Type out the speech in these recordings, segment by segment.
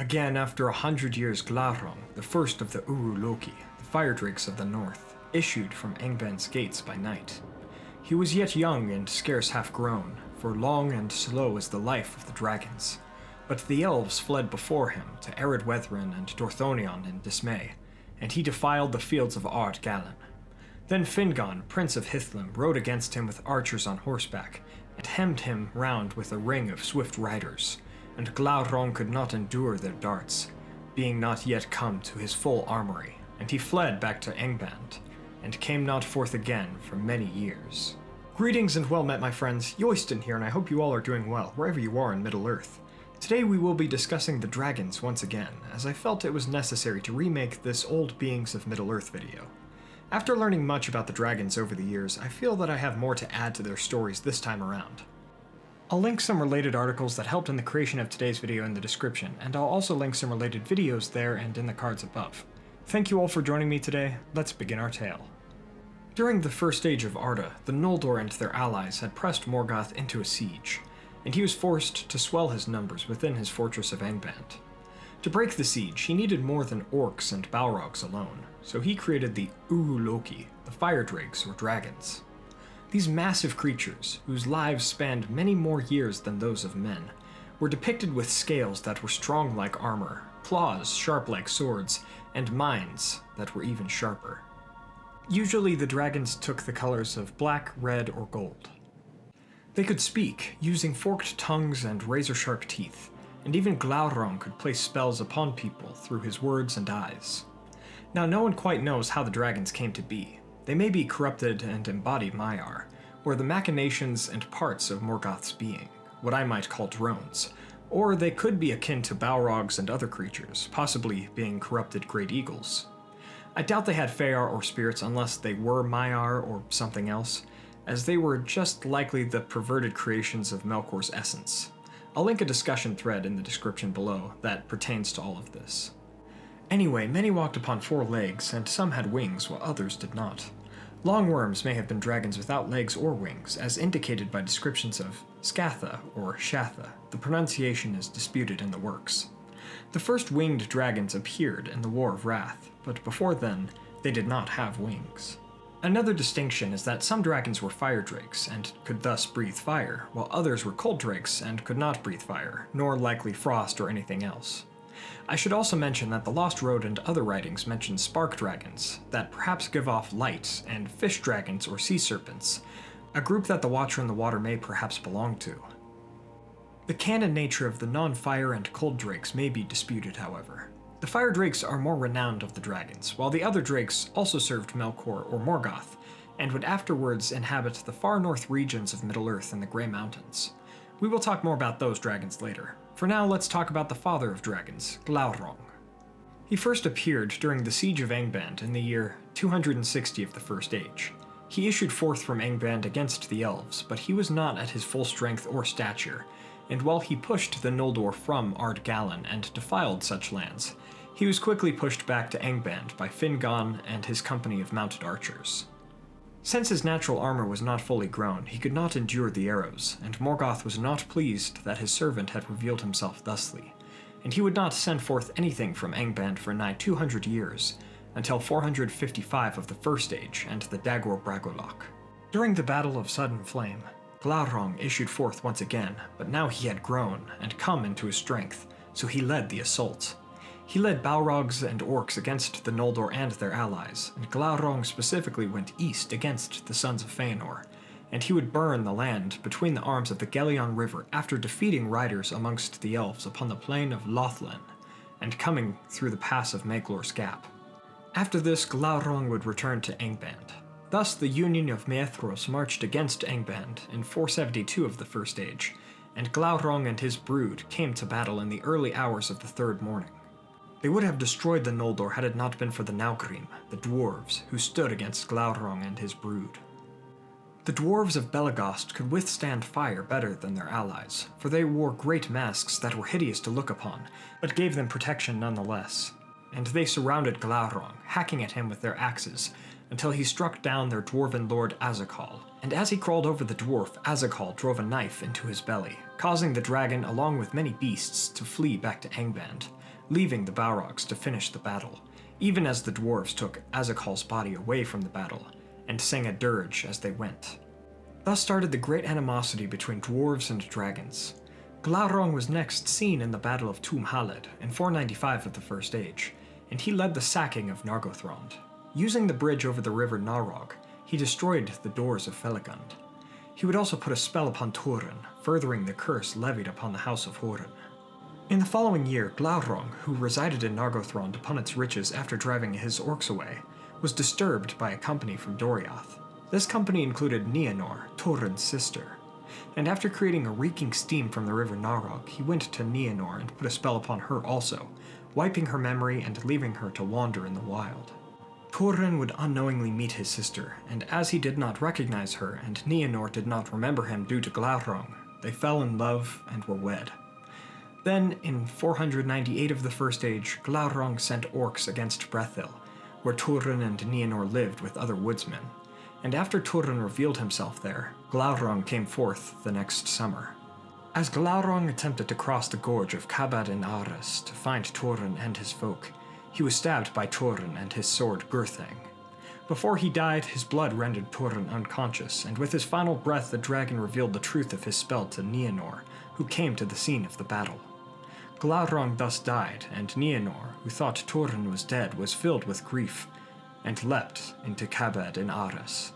Again, after 100 years, Glaurung, the first of the Uruk-loki, the fire drakes of the north, issued from Angband's gates by night. He was yet young and scarce half grown, for long and slow is the life of the dragons. But the elves fled before him to arid Wethrin and Dorthonion in dismay, and he defiled the fields of Ard Galan. Then Fingon, prince of Hithlum, rode against him with archers on horseback, and hemmed him round with a ring of swift riders, and Glaurung could not endure their darts, being not yet come to his full armory, and he fled back to Angband, and came not forth again for many years. Greetings and well met, my friends. Yoiston here, and I hope you all are doing well, wherever you are in Middle-earth. Today we will be discussing the dragons once again, as I felt it was necessary to remake this Old Beings of Middle-earth video. After learning much about the dragons over the years, I feel that I have more to add to their stories this time around. I'll link some related articles that helped in the creation of today's video in the description, and I'll also link some related videos there and in the cards above. Thank you all for joining me today. Let's begin our tale. During the first age of Arda, the Noldor and their allies had pressed Morgoth into a siege, and he was forced to swell his numbers within his fortress of Angband. To break the siege, he needed more than orcs and balrogs alone, so he created the Uruk-loki, the fire drakes or dragons. These massive creatures, whose lives spanned many more years than those of men, were depicted with scales that were strong like armor, claws sharp like swords, and minds that were even sharper. Usually the dragons took the colors of black, red, or gold. They could speak, using forked tongues and razor-sharp teeth, and even Glaurung could place spells upon people through his words and eyes. Now, no one quite knows how the dragons came to be. They may be corrupted and embodied Maiar, or the machinations and parts of Morgoth's being, what I might call drones, or they could be akin to balrogs and other creatures, possibly being corrupted great eagles. I doubt they had Fear or spirits unless they were Maiar or something else, as they were just likely the perverted creations of Melkor's essence. I'll link a discussion thread in the description below that pertains to all of this. Anyway, many walked upon 4 legs, and some had wings while others did not. Longworms may have been dragons without legs or wings, as indicated by descriptions of Scatha or Shatha. The pronunciation is disputed in the works. The first winged dragons appeared in the War of Wrath, but before then, they did not have wings. Another distinction is that some dragons were fire drakes and could thus breathe fire, while others were cold drakes and could not breathe fire, nor likely frost or anything else. I should also mention that the Lost Road and other writings mention spark dragons, that perhaps give off light, and fish dragons or sea serpents, a group that the Watcher in the Water may perhaps belong to. The canon nature of the non-fire and cold drakes may be disputed, however. The fire drakes are more renowned of the dragons, while the other drakes also served Melkor or Morgoth, and would afterwards inhabit the far north regions of Middle-earth and the Grey Mountains. We will talk more about those dragons later. For now, let's talk about the father of dragons, Glaurung. He first appeared during the Siege of Angband in the year 260 of the First Age. He issued forth from Angband against the elves, but he was not at his full strength or stature, and while he pushed the Noldor from Ard Galan and defiled such lands, he was quickly pushed back to Angband by Fingon and his company of mounted archers. Since his natural armor was not fully grown, he could not endure the arrows, and Morgoth was not pleased that his servant had revealed himself thusly, and he would not send forth anything from Angband for nigh 200 years, until 455 of the First Age and the Dagor Bragolok. During the Battle of Sudden Flame, Glaurung issued forth once again, but now he had grown and come into his strength, so he led the assault. He led Balrogs and Orcs against the Noldor and their allies, and Glaurung specifically went east against the Sons of Feanor, and he would burn the land between the arms of the Gelion River after defeating riders amongst the elves upon the plain of Lothlin, and coming through the pass of Maglor's Gap. After this, Glaurung would return to Angband. Thus, the Union of Maethros marched against Angband in 472 of the First Age, and Glaurung and his brood came to battle in the early hours of the third morning. They would have destroyed the Noldor had it not been for the Naugrim, the dwarves, who stood against Glaurung and his brood. The dwarves of Belegost could withstand fire better than their allies, for they wore great masks that were hideous to look upon, but gave them protection nonetheless. And they surrounded Glaurung, hacking at him with their axes, until he struck down their dwarven lord Azakal, and as he crawled over the dwarf, Azakal drove a knife into his belly, causing the dragon along with many beasts to flee back to Angband, leaving the Balrogs to finish the battle, even as the dwarves took Azakal's body away from the battle and sang a dirge as they went. Thus started the great animosity between dwarves and dragons. Glaurung was next seen in the Battle of Tum Haled in 495 of the First Age, and he led the sacking of Nargothrond. Using the bridge over the river Narog, he destroyed the doors of Felagund. He would also put a spell upon Thorin, furthering the curse levied upon the House of Horin. In the following year, Glaurung, who resided in Nargothrond upon its riches after driving his orcs away, was disturbed by a company from Doriath. This company included Nienor, Thorin's sister, and after creating a reeking steam from the river Narog, he went to Nienor and put a spell upon her also, wiping her memory and leaving her to wander in the wild. Thorin would unknowingly meet his sister, and as he did not recognize her and Nienor did not remember him due to Glaurung, they fell in love and were wed. Then, in 498 of the First Age, Glaurung sent orcs against Brethil, where Thorin and Nienor lived with other woodsmen, and after Thorin revealed himself there, Glaurung came forth the next summer. As Glaurung attempted to cross the gorge of Cabad in Aras to find Thorin and his folk, he was stabbed by Thorin and his sword Gurthang. Before he died, his blood rendered Thorin unconscious, and with his final breath the dragon revealed the truth of his spell to Nienor, who came to the scene of the battle. Glaurung thus died, and Nienor, who thought Thorin was dead, was filled with grief, and leapt into Cabad in Aras.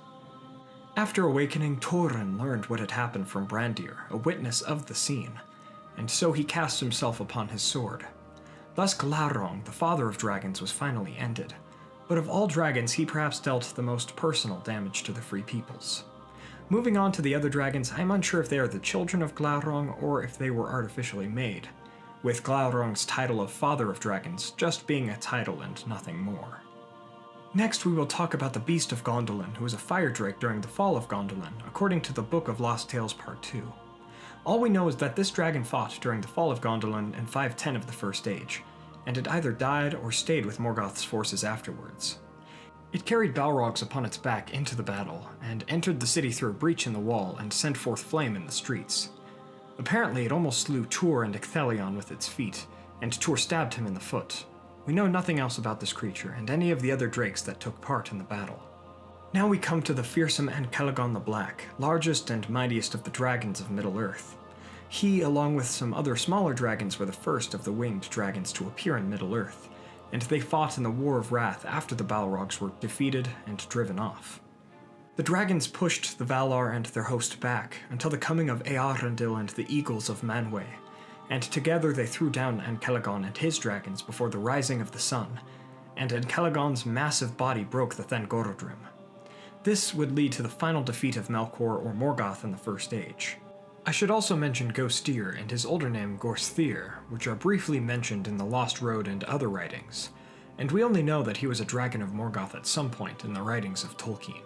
After awakening, Thorin learned what had happened from Brandir, a witness of the scene, and so he cast himself upon his sword. Thus Glaurung, the father of dragons, was finally ended, but of all dragons he perhaps dealt the most personal damage to the Free Peoples. Moving on to the other dragons, I'm unsure if they are the children of Glaurung or if they were artificially made, with Glaurung's title of Father of Dragons just being a title and nothing more. Next, we will talk about the Beast of Gondolin, who was a fire drake during the fall of Gondolin, according to the Book of Lost Tales Part 2. All we know is that this dragon fought during the fall of Gondolin in 510 of the First Age, and it either died or stayed with Morgoth's forces afterwards. It carried Balrogs upon its back into the battle, and entered the city through a breach in the wall and sent forth flame in the streets. Apparently, it almost slew Tur and Ecthelion with its feet, and Tur stabbed him in the foot. We know nothing else about this creature and any of the other drakes that took part in the battle. Now we come to the fearsome Ancalagon the Black, largest and mightiest of the dragons of Middle-earth. He, along with some other smaller dragons, were the first of the winged dragons to appear in Middle-earth, and they fought in the War of Wrath after the Balrogs were defeated and driven off. The dragons pushed the Valar and their host back until the coming of Earendil and the Eagles of Manwë, and together they threw down Ancalagon and his dragons before the rising of the sun, and Ancalagon's massive body broke the Thangorodrim. This would lead to the final defeat of Melkor or Morgoth in the First Age. I should also mention Gostir and his older name Gorthir, which are briefly mentioned in the Lost Road and other writings, and we only know that he was a dragon of Morgoth at some point in the writings of Tolkien.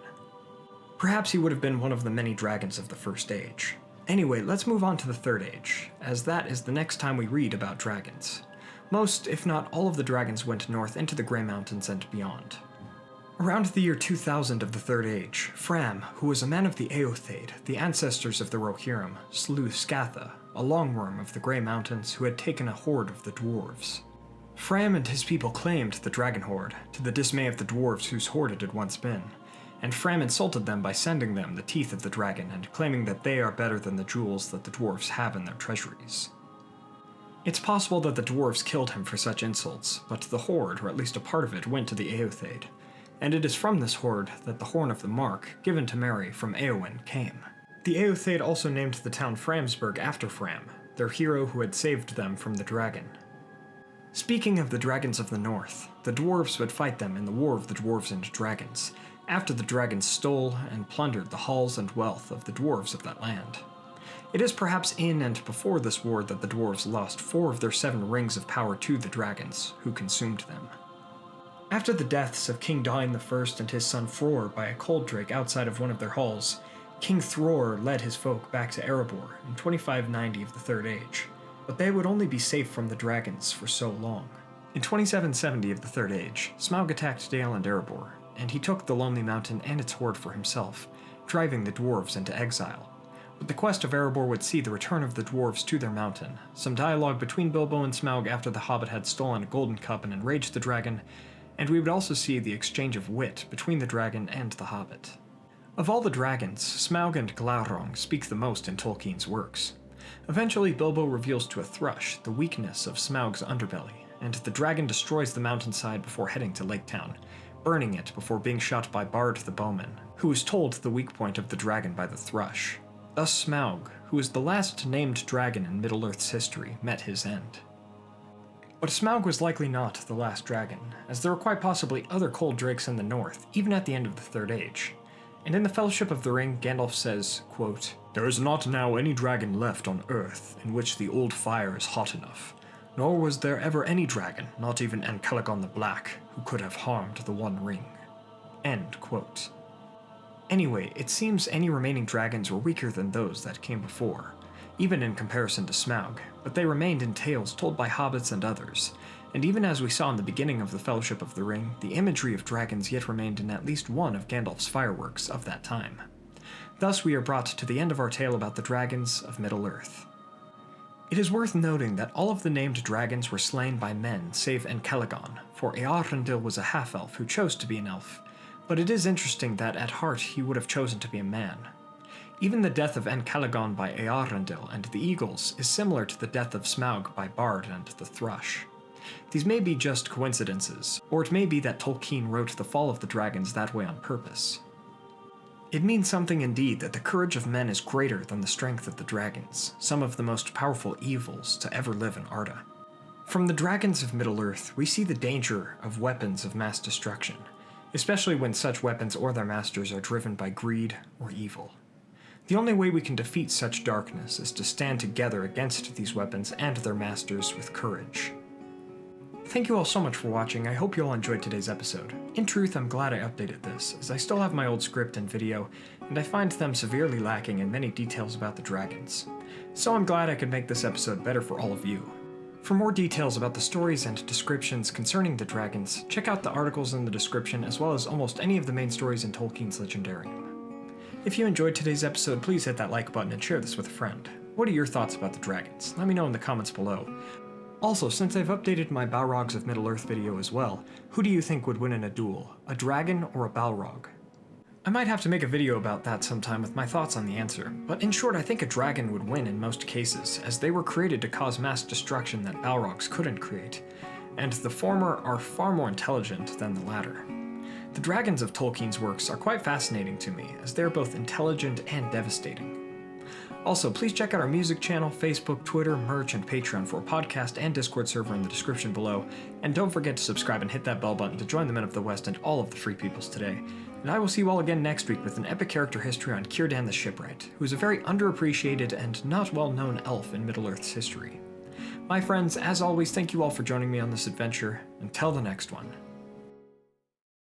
Perhaps he would have been one of the many dragons of the First Age. Anyway, let's move on to the Third Age, as that is the next time we read about dragons. Most, if not all of the dragons went north into the Grey Mountains and beyond. Around the year 2000 of the Third Age, Fram, who was a man of the Eotheid, the ancestors of the Rohirrim, slew Scatha, a longworm of the Grey Mountains who had taken a horde of the dwarves. Fram and his people claimed the dragon horde, to the dismay of the dwarves whose horde it had once been, and Fram insulted them by sending them the teeth of the dragon and claiming that they are better than the jewels that the dwarves have in their treasuries. It's possible that the dwarves killed him for such insults, but the horde, or at least a part of it, went to the Eotheid, and it is from this horde that the Horn of the Mark, given to Merry from Éowyn, came. The Eotheid also named the town Framsburg after Fram, their hero who had saved them from the dragon. Speaking of the dragons of the north, the dwarves would fight them in the War of the Dwarves and Dragons, after the dragons stole and plundered the halls and wealth of the dwarves of that land. It is perhaps in and before this war that the dwarves lost 4 of their 7 rings of power to the dragons, who consumed them. After the deaths of King Dain I and his son Fror by a cold drake outside of one of their halls, King Thror led his folk back to Erebor in 2590 of the Third Age, but they would only be safe from the dragons for so long. In 2770 of the Third Age, Smaug attacked Dale and Erebor, and he took the Lonely Mountain and its horde for himself, driving the dwarves into exile, But the quest of Erebor would see the return of the dwarves to their mountain, some dialogue between Bilbo and Smaug after the Hobbit had stolen a golden cup and enraged the dragon, and we would also see the exchange of wit between the dragon and the Hobbit. Of all the dragons, Smaug and Glaurung speak the most in Tolkien's works. Eventually, Bilbo reveals to a thrush the weakness of Smaug's underbelly, and the dragon destroys the mountainside before heading to Lake Town, burning it before being shot by Bard the bowman, who was told the weak point of the dragon by the thrush. Thus Smaug, who is the last named dragon in Middle-earth's history, met his end. But Smaug was likely not the last dragon, as there were quite possibly other cold drakes in the north, even at the end of the Third Age. And in the Fellowship of the Ring, Gandalf says, quote, "There is not now any dragon left on earth in which the old fire is hot enough, nor was there ever any dragon, not even Ancalagon the Black, who could have harmed the One Ring." End quote. Anyway, it seems any remaining dragons were weaker than those that came before, even in comparison to Smaug, but they remained in tales told by hobbits and others, and even as we saw in the beginning of the Fellowship of the Ring, the imagery of dragons yet remained in at least one of Gandalf's fireworks of that time. Thus we are brought to the end of our tale about the dragons of Middle-earth. It is worth noting that all of the named dragons were slain by men save Ancalagon, for Eärendil was a half-elf who chose to be an elf, but it is interesting that at heart he would have chosen to be a man. Even the death of Ancalagon by Eärendil and the eagles is similar to the death of Smaug by Bard and the thrush. These may be just coincidences, or it may be that Tolkien wrote the fall of the dragons that way on purpose. It means something indeed that the courage of men is greater than the strength of the dragons, some of the most powerful evils to ever live in Arda. From the dragons of Middle-earth, we see the danger of weapons of mass destruction, especially when such weapons or their masters are driven by greed or evil. The only way we can defeat such darkness is to stand together against these weapons and their masters with courage. Thank you all so much for watching. I hope you all enjoyed today's episode. In truth, I'm glad I updated this, as I still have my old script and video, and I find them severely lacking in many details about the dragons. So I'm glad I could make this episode better for all of you. For more details about the stories and descriptions concerning the dragons, check out the articles in the description as well as almost any of the main stories in Tolkien's Legendarium. If you enjoyed today's episode, please hit that like button and share this with a friend. What are your thoughts about the dragons? Let me know in the comments below. Also, since I've updated my Balrogs of Middle-earth video as well, who do you think would win in a duel, a dragon or a Balrog? I might have to make a video about that sometime with my thoughts on the answer, but in short I think a dragon would win in most cases, as they were created to cause mass destruction that Balrogs couldn't create, and the former are far more intelligent than the latter. The dragons of Tolkien's works are quite fascinating to me, as they're both intelligent and devastating. Also, please check out our music channel, Facebook, Twitter, merch, and Patreon for a podcast and Discord server in the description below, and don't forget to subscribe and hit that bell button to join the Men of the West and all of the Free Peoples today. And I will see you all again next week with an epic character history on Círdan the Shipwright, who is a very underappreciated and not well-known elf in Middle-earth's history. My friends, as always, thank you all for joining me on this adventure. Until the next one.